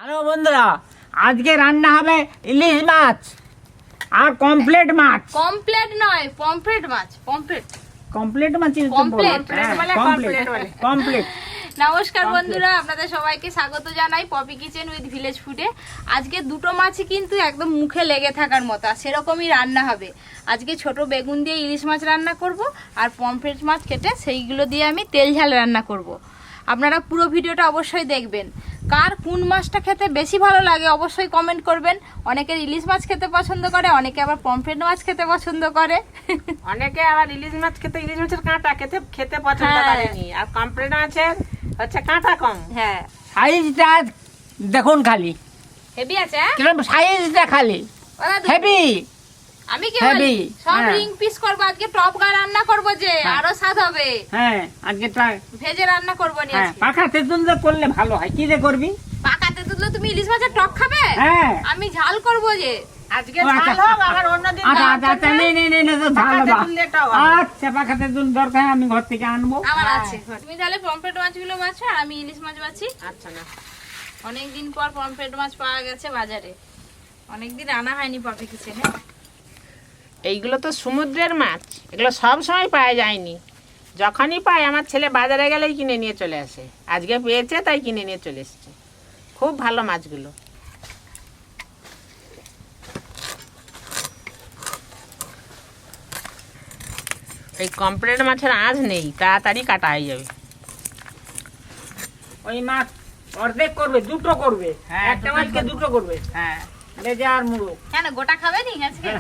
Hello বন্ধুরা, আজকে রান্না হবে ইলিশ মাছ আর কমপ্লেট মাছ। কমপ্লেট নয়, পমফ্রেট মাছ। পমফ্রেট কমপ্লেট মাছ কমপ্লেট। নমস্কার বন্ধুরা, আপনাদের সবাইকে স্বাগত জানাই পপি কিচেন উইথ ভিলেজ ফুডে। আজকে দুটো মাছই কিন্তু একদম মুখে লেগে থাকার মতো, আর সেরকমই রান্না হবে। আজকে ছোট বেগুন দিয়ে ইলিশ মাছ রান্না করব, আর পমফ্রেট মাছ কেটে সেইগুলো দিয়ে আমি তেল ঝাল রান্না করব। আপনারা পুরো ভিডিওটা অবশ্যই দেখবেন। কার কোন মাছটা খেতে বেশি ভালো লাগে অবশ্যই কমেন্ট করবেন। অনেকে ইলিশ মাছ খেতে পছন্দ করে, অনেকে আবার পমফ্রেট মাছ খেতে পছন্দ করে, অনেকে আবার ইলিশ মাছ খেতে ইলিশ মাছের কাঁটা খেতে পছন্দ করেনি, আর কমপ্লেট মাছের হচ্ছে কাঁটা কম। হ্যাঁ, সাইজটা দেখুন খালি, হেভি আছে। কিরকম সাইজটা খালি হেভি। আমি কি বলি, সব রিং পিস করব। আজকে টপ গা রান্না করব, যে আরো স্বাদ হবে। হ্যাঁ, আজকে ভেজে রান্না করব নি আজকে। পাকা তেঁতুল দিয়ে করলে ভালো হয়। কি যে করবি? পাকা তেঁতুল তুমি ইলিশ মাছের টক খাবে? হ্যাঁ, আমি ঝাল করব যে। আজকে ঝাল হোক, আবার অন্যদিন আচ্ছা নেই তো ঝাল হবে। আচ্ছা, পাকা তেঁতুল দরকার, আমি ঘর থেকে আনবো। আমার আছে। তুমি তাহলে পমফ্রেট মাছগুলো বাছো, আর আমি ইলিশ মাছ বাছি। আচ্ছা না, অনেকদিন পর পমফ্রেট মাছ পাওয়া গেছে বাজারে, অনেকদিন আনা হয়নি পপি কিচেনে। এইগুলো তো সমুদ্রের মাছ, এগুলো সব সময় পাওয়া যায়নি। যখনই পায় আমার ছেলে বাজারে গেলেই কিনে নিয়ে চলে আসে। আজকে পেয়েছে তাই কিনে নিয়ে চলে এসেছে। খুব ভালো মাছগুলো। এই কমপ্লেট মাছের আঁশ নেই, তাড়াতাড়ি কাটা হয়ে যাবে। ওই মাছ অর্ধেক করবে, দুটো করবে। হ্যাঁ, একটা মাছকে দুটো করবে। হ্যাঁ, লেজা আর মুড়ো। কেন গোটা খাবে নি আজকে?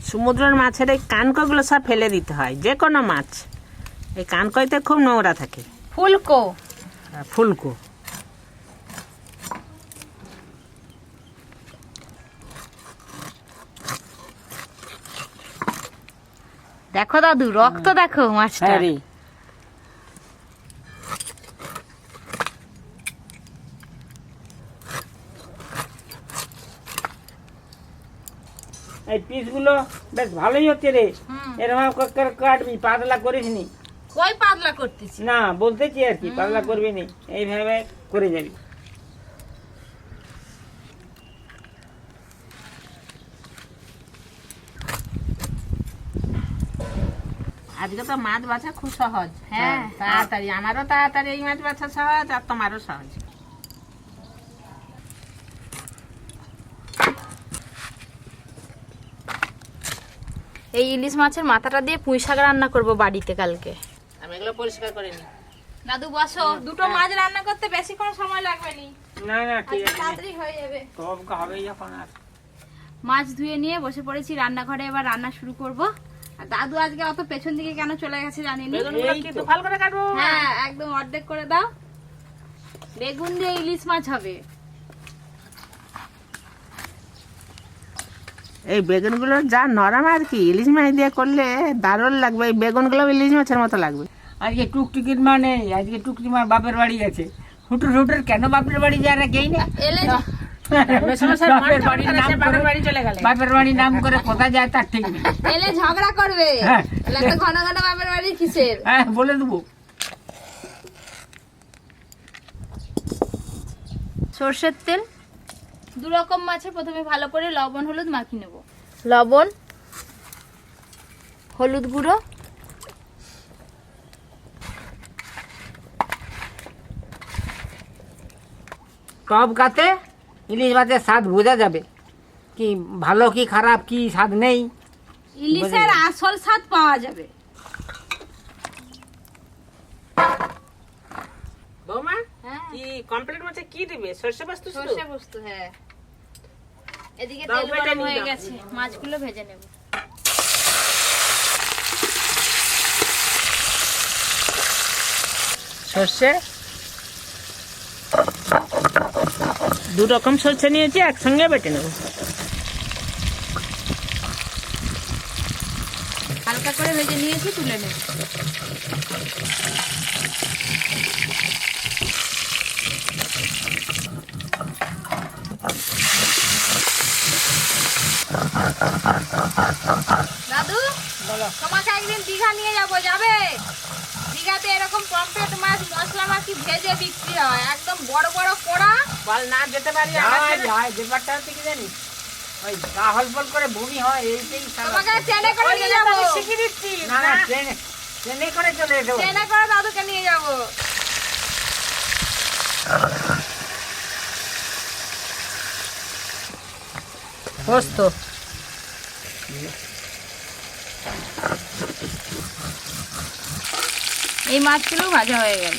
সমুদ্রের মাছের এই কানকগুলো সব ফেলে দিতে হয়, যে কোনো মাছ। এই কানকইতে খুব নোংরা থাকে। ফুলকো ফুলকো দেখো দাদু, রক্ত দেখো মাছটা। হ্যাঁ রে। এই পিসগুলো বেশ ভালোই হচ্ছে রে। এরকম কাটবি, পাতলা করিস নি। কই পাতলা করতেছি? না, বলতেছি আর কি, পাতলা করবি নি, এইভাবে করে যাবি। আজকে তো মাছ বাছা খুব সহজ। হ্যাঁ, তাড়াতাড়ি, আমারও তাড়াতাড়ি এই মাছ বাছা সহজ, আর তোমারও সহজ। এই ইলিশ মাছের মাথাটা দিয়ে পুঁই শাক রান্না করব বাড়িতে কালকে। আমি এগুলো পরিষ্কার করে নিই। দাদু বসো, দুটো মাছ রান্না করতে বেশিক্ষণ সময় লাগবে নি। না না, ঠিক আছে, তাড়াতাড়ি হয়ে যাবে। তবকা হবেই যখন। আর মাছ ধুয়ে নিয়ে বসে পড়েছি রান্নাঘরে, এবার রান্না শুরু করব। আর দাদু আজকে অত পেছন দিকে কেন চলে গেছে জানি না। বেগুনগুলো কি দুফাল করে কাটবো? হ্যাঁ, একদম অর্ধেক করে দাও। বেগুন দিয়ে ইলিশ মাছ হবে। এই বেগুনগুলো যা নরম আর কি, ইলিশ মাছ দিয়ে করলে দারুণ লাগবে। এই বেগুনগুলো ইলিশ মাছের মতো লাগবে। আজকে টুকটুকির মানে, আজকে টুকটুকি মার বাপের বাড়ি গেছে। হুটুর হুটুর কেন বাপের বাড়ি যায় না কেই না। এলে বাপের বাড়ির নাম করে কোথায় যায় তার ঠিক নেই। এলে ঝগড়া করবে। হ্যাঁ। এত ঘন ঘন বাপের বাড়ি কিসের? হ্যাঁ, বলে দেবো। সর্ষের তেল, দু রকম মাছে প্রথমে ভালো করে লবণ হলুদ মাখিয়ে নেব। লবণ, হলুদ গুঁড়ো, টপ গাতে ইলিশ মাছের স্বাদ বোঝা যাবে, কি ভালো কি খারাপ, কি স্বাদ নেই। ইলিশের আসল স্বাদ পাওয়া যাবে। বৌমা, হ্যাঁ, কি কমপ্লেট মাছে কি দিবে? সরষে পোস্ত? সর্ষে পোস্ত। হ্যাঁ, এদিকে দাও, তেল বেটে গরম নিই, হয়ে দাও। গেছে, মাছগুলো ভেজে নেব। সর্ষে দু রকম সর্ষে নিয়েছি, একসঙ্গে বেটে নেব। হালকা করে ভেজে নিয়েছি, তুলে নেব। দাদু তোমাকে একদিন দীঘা নিয়ে যাবো, যাবে? দীঘাতে এরকম পমফ্রেট মাছ, মশলা মাছি ভেজে বিক্রি হয়, একদম বড় বড় কোড়া। বল না যেতে পারি? ব্যাপারটা হচ্ছে কি জানিস, ওই গা হলফল করে বমি হয়, এইটাই তোমাকে ট্রেনে করে নিয়ে যাবো। শিখিয়ে দিচ্ছি। না না, ট্রেনে করে চলে এসো। ট্রেনে করে দাদুকে নিয়ে যাবো। পোস্ত এই মাছগুলো ভাজা হয়ে গেল।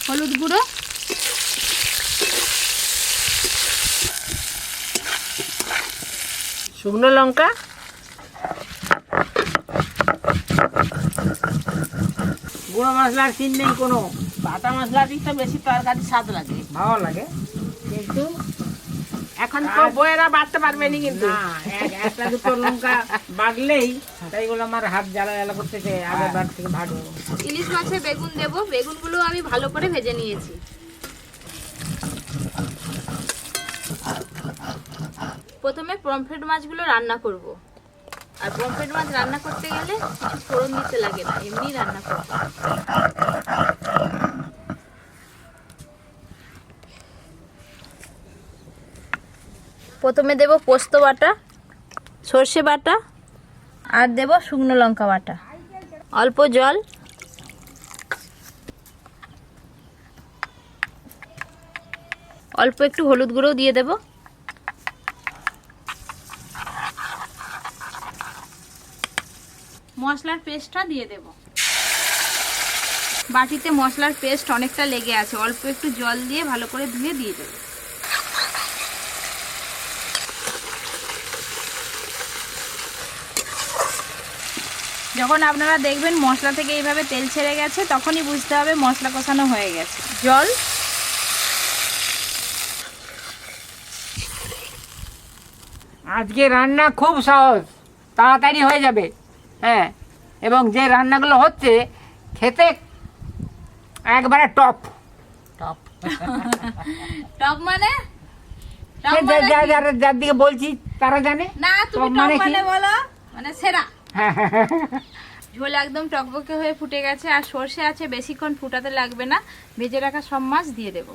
হলুদ গুঁড়ো, শুকনো লঙ্কা, গুঁড়ো মশলার সিন নেই কোনো, বাটা মশলা দিই তো বেশি তরকারি স্বাদ লাগে। ভালো লাগে, কিন্তু এখন তো বইয়েরা বাটতে পারবে না কিন্তু। না, একটা দুটো লঙ্কা বাড়লেই তাই বলে আমার হাত জ্বালা জ্বালা করতেছে, আগের বার থেকে ভালো। ইলিশ মাছে বেগুন দেব। বেগুনগুলো আমি ভালো করে ভেজে নিয়েছি। প্রথমে পমফ্রেট মাছগুলো রান্না করব। আর পমফ্রেট মাছ রান্না করতে গেলে কিছু ফোড়ন দিতে লাগে না, এমনি রান্না করব। প্রথমে দেব পোস্ত বাটা, সর্ষে বাটা, আর দেব শুকনো লঙ্কা বাটা, অল্প জল, অল্প একটু হলুদ গুঁড়ো দিয়ে দেব। মশলার পেস্টটা দিয়ে দেব। বাটিতে মশলার পেস্ট অনেকটা লেগে আছে, অল্প একটু জল দিয়ে ভালো করে ধুয়ে দিয়ে দেব। যখন আপনারা দেখবেন মশলা থেকে এইভাবে তেল ছেড়ে গেছে, তখনই বুঝতে হবে মশলা কষানো হয়ে গেছে। জল, আজকে রান্না খুব সহজ, তাড়াতাড়ি হয়ে যাবে। হ্যাঁ, এবং যে রান্নাগুলো হচ্ছে খেতে একবারে টপ টপ। টক মানে? যার দিকে বলছি তারা জানে। না, তুমি টক টক মানে কি? মানে বলো, মানে সেরা। হ্যাঁ, ঝোল একদম টকবকে হয়ে ফুটে গেছে, আর সর্ষে আছে, বেশিক্ষণ ফুটাতে লাগবে না। ভেজে রাখা সব মাছ দিয়ে দেব।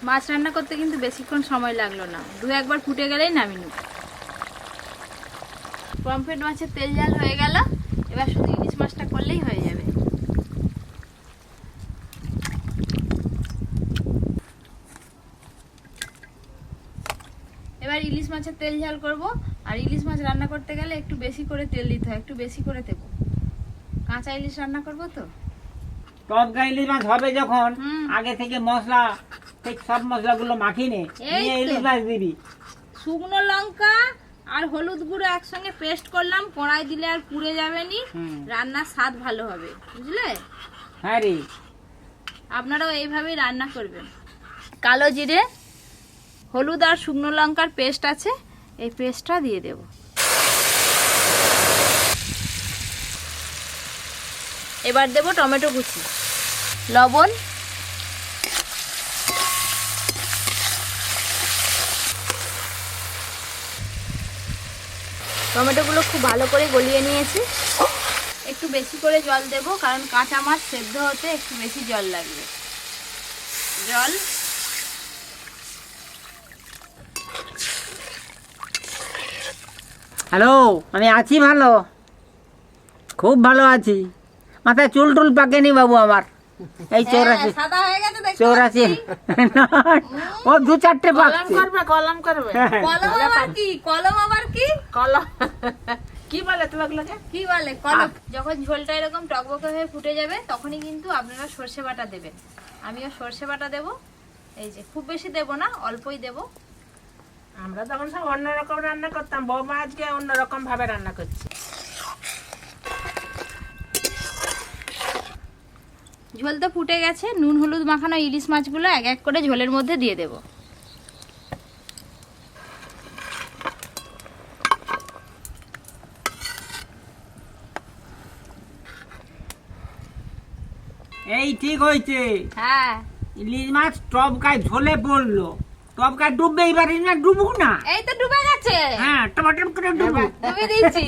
মাছ রান্না করতে কিন্তু বেশিক্ষণ সময় লাগলো না, দু একবার ফুটে গেলেই নামিয়ে নেব। পমফ্রেট মাছের তেল ঝাল হয়ে গেল, এবার শুধু ইলিশ মাছটা করলেই হয়ে যাবে। এবার ইলিশ মাছের তেল ঝাল করব। আর ইলিশ মাছ রান্না করতে গেলে একটু বেশি করে তেল দিতে হয়, একটু বেশি করে দেবো। কাঁচা ইলিশ রান্না করব তো। টক ইলিশ মাছ হবে যখন, হুম। আগে থেকে মশলা ঠিক সব মশলাগুলো মাখিয়ে নে, এই নিয়ে তো। ইলিশ মাছ দিবি। শুকনো লঙ্কা আর হলুদ গুঁড়ো একসঙ্গে পেস্ট করলাম, কড়াই দিলে আর পুড়ে যাবে নি, হুম। রান্নার স্বাদ ভালো হবে, বুঝলে? হ্যাঁ রে, আপনারাও এইভাবেই রান্না করবেন। কালো জিরে, হলুদ আর শুকনো লঙ্কার পেস্ট আছে, এই পেস্টটা দিয়ে দেব। এবার দেব টমেটো কুচি, লবণ, টমেটোগুলো খুব ভালো করে গলিয়ে নিয়েছি। একটু বেশি করে জল দেব, কারণ কাঁচা মাছ সেদ্ধ হতে একটু বেশি জল লাগবে। জল, হ্যালো, আমি আছি ভালো, খুব ভালো আছি। মাথায় চুল টুল পাকেনি বাবু আমার, এই 84 সাদা হয়ে গেছে দেখতে 84 ও 2-4টে কলম পাকছে। করবে, কলম করবে। কলম আবার কি? কলম আবার কি? কলম কি বলে তোমাকে? কি বলে কলম? যখন ঝোলটা এরকম টকবকে হয়ে ফুটে যাবে, তখনই কিন্তু আপনারা সর্ষে বাটা দেবেন। আমিও সর্ষে বাটা দেব। এই যে খুব বেশি দেব না, অল্পই দেব। আমরা তখন সব অন্যরকম রান্না করতাম, বৌমা আজকে অন্যরকম ভাবে রান্না করছি। ঝোল তো ফুটে গেছে, নুন হলুদ মাখানো ইলিশ মাছগুলো এক এক করে ঝোলের মধ্যে দিয়ে দেব। এই ঠিক হয়েছে। হ্যাঁ, ইলিশ মাছ টবকায় ঝোলে পড়লো, টবকায় ডুববে, এবার না ডুবুক না। এই তো ডুবে গেছে। হ্যাঁ, টমাটম করে ডুবুক। ডুবে দিয়েছি।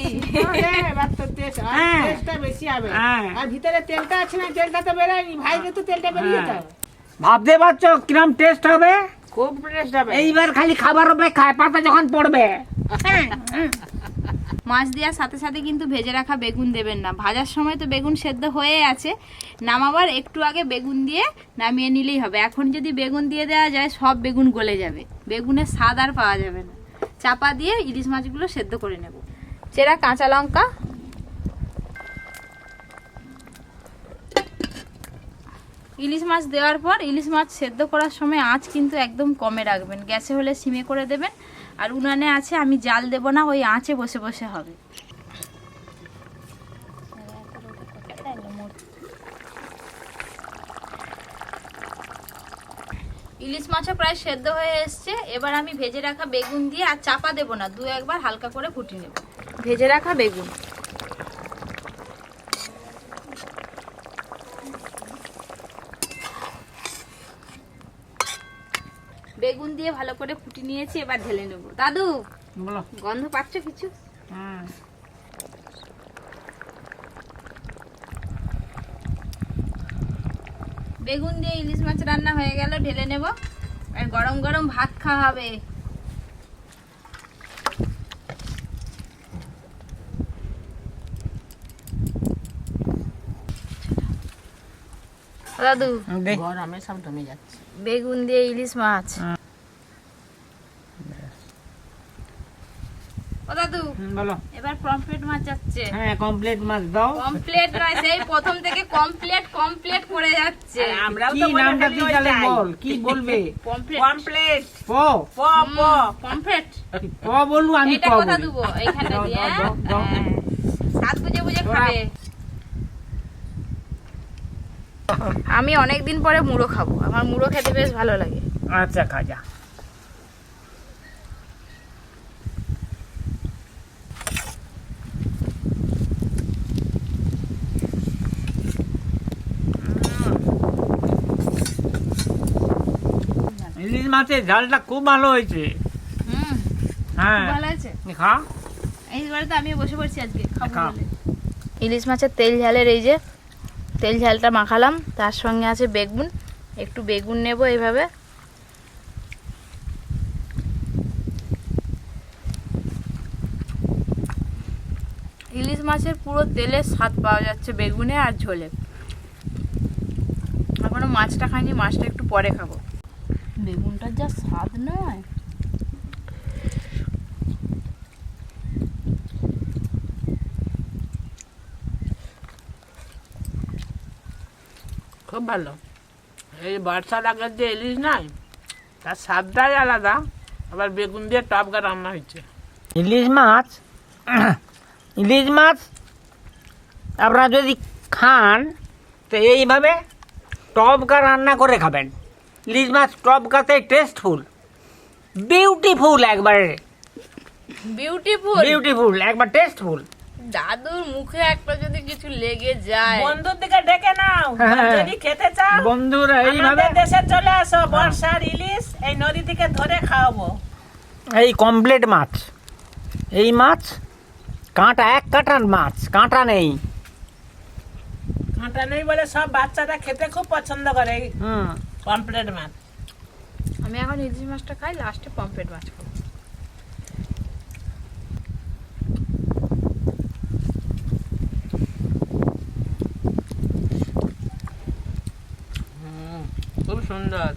এবার তো হ্যাঁ। টেস্টটা বেশি হবে। হ্যাঁ। আর ভিতরে তেলটা আছে না, তেলটা তো বেরোয়নি, ভাইকে তো তেলটা বেরিয়ে হ্যাঁ। যাবে। ভাবতে পারছো কিরম টেস্ট হবে? খুব টেস্ট হবে। এইবার খালি খাবার অপেক্ষায়, পাতা যখন পড়বে। মাছ দেওয়ার সাথে সাথে কিন্তু ভেজে রাখা বেগুন দেবেন না। ভাজার সময় তো বেগুন সেদ্ধ হয়ে আছে, নামাবার একটু আগে বেগুন দিয়ে নামিয়ে নিলেই হবে। এখন যদি বেগুন দিয়ে দেওয়া যায় সব বেগুন গলে যাবে, বেগুনের স্বাদ আর পাওয়া যাবে না। চাপা দিয়ে ইলিশ মাছগুলো সেদ্ধ করে নেব। চেরা কাঁচা লঙ্কা, ইলিশ মাছ দেওয়ার পর ইলিশ মাছ সেদ্ধ করার সময় আঁচ কিন্তু একদম কমে রাখবেন। গ্যাসে হলে সিমে করে দেবেন, আর উনানে আছে আমি জাল দেব না, ওই আঁচে বসে বসে হবে। ইলিশ মাছও প্রায় সেদ্ধ হয়ে এসছে। এবার আমি ভেজে রাখা বেগুন দিয়ে, আর চাপা দেব না, দু একবার হালকা করে ফুটিয়ে নেব। ভেজে রাখা বেগুন, বেগুন দিয়ে ভালো করে ফুটিয়ে নিয়েছি, এবার ঢেলে নেব। দাদু, বলো। গন্ধ পাচ্ছ কিছু? হ্যাঁ। বেগুন দিয়ে ইলিশ মাছ রান্না হয়ে গেল, ঢেলে নেব। আর গরম গরম ভাত খাওয়া হবে। দাদু, গরমে সব জমে যাচ্ছে। বেগুন দিয়ে ইলিশ মাছ। ও দাদু, বলো। এবার পমফ্রেট মাছ যাচ্ছে। হ্যাঁ, কমপ্লিট মাছ দাও। কমপ্লিট নয়, সেই প্রথম থেকে কমপ্লিট কমপ্লিট করে যাচ্ছে। আমরাও কি তো বলে নামটা ফেলি তুই ওই তাহলে তাই। বল, কি বলবে? Complete complete. প প প কমপ্লিট। প বলু, আমি এটা প কথা বলি। দেবো এইখানে দাও, দিয়ে। দাও, দাও, দাও। হ্যাঁ, স্বাদ বুঝে বুঝে তোরা- খাবে। আমি অনেকদিন পরে মুড়ো খাবো, আমার মুড়ো খেতে বেশ ভালো লাগে। আচ্ছা, খাজা। ইলিশ মাছের ঝালটা খুব ভালো হয়েছে। হুম, হ্যাঁ, ভালো আছে। খা। এইবারে তো আমিও বসে পড়ছি আজকে খাবো খা। বলে। ইলিশ মাছের তেল ঝালের এই যে তেল ঝালটা মাখালাম, তার সঙ্গে আছে বেগুন। একটু বেগুন নেব এইভাবে। ইলিশ মাছের পুরো তেলের স্বাদ পাওয়া যাচ্ছে বেগুনে আর ঝোলে। এখনো মাছটা খাইনি, মাছটা একটু পরে খাবো। বেগুনটার যা স্বাদ নয়। খুব ভালো। এই বর্ষার আগের যে ইলিশ নাই, তার স্বাদটাই আলাদা। আবার বেগুন দিয়ে টবকা রান্না হয়েছে। ইলিশ মাছ, ইলিশ মাছ আপনারা যদি খান তো এইভাবে টবকা রান্না করে খাবেন। ইলিশ মাছ টবকাতে টেস্টফুল, বিউটিফুল, একবারে বিউটিফুল। বিউটিফুল, একবার টেস্টফুল। দাদুর মুখে একটা যদি কিছু লেগে যায়। বন্ধুর দিকে ডেকে নাও, হ্যাঁ। যদি খেতে চাও বন্ধুরা এইভাবে আমাদের দেশে চলে আসো। বর্ষার ইলিশ এই নদী থেকে ধরে খাওয়াবো। এই কমপ্লিট মাছ, এই মাছ কাঁটা, এক কাঁটার মাছ, কাঁটা নেই। কাঁটা নেই বলে সব বাচ্চারা খেতে খুব পছন্দ করে এই হুম, কমপ্লিট মাছ। আমি এখন ইলিশ মাছটা খাই, লাস্টে পমফ্রেট মাছ খাবো। খুব সুন্দর,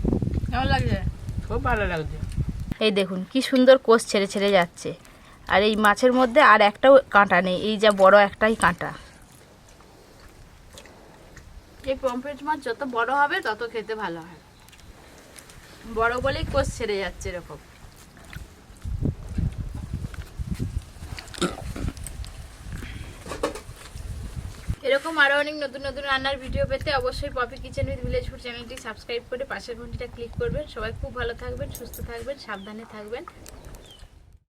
কেমন লাগছে? খুব ভালো লাগছে। এই দেখুন কি সুন্দর কোষ ছেড়ে ছেড়ে যাচ্ছে। আর এই মাছের মধ্যে আর একটাও কাঁটা নেই, এই যা বড় একটাই কাঁটা। এই পমফ্রেট মাছ যত বড় হবে তত খেতে ভালো হয়, বড় বলেই কোষ ছেড়ে যাচ্ছে এরকম। এরকম এরকম আরো অনেক নতুন নতুন রান্নার ভিডিও পেতে অবশ্যই Popy kitchen with village food চ্যানেলটি সাবস্ক্রাইব করে পাশের ঘন্টিটা ক্লিক করবেন। সবাই খুব ভালো থাকবেন, সুস্থ থাকবেন, সাবধানে থাকবেন।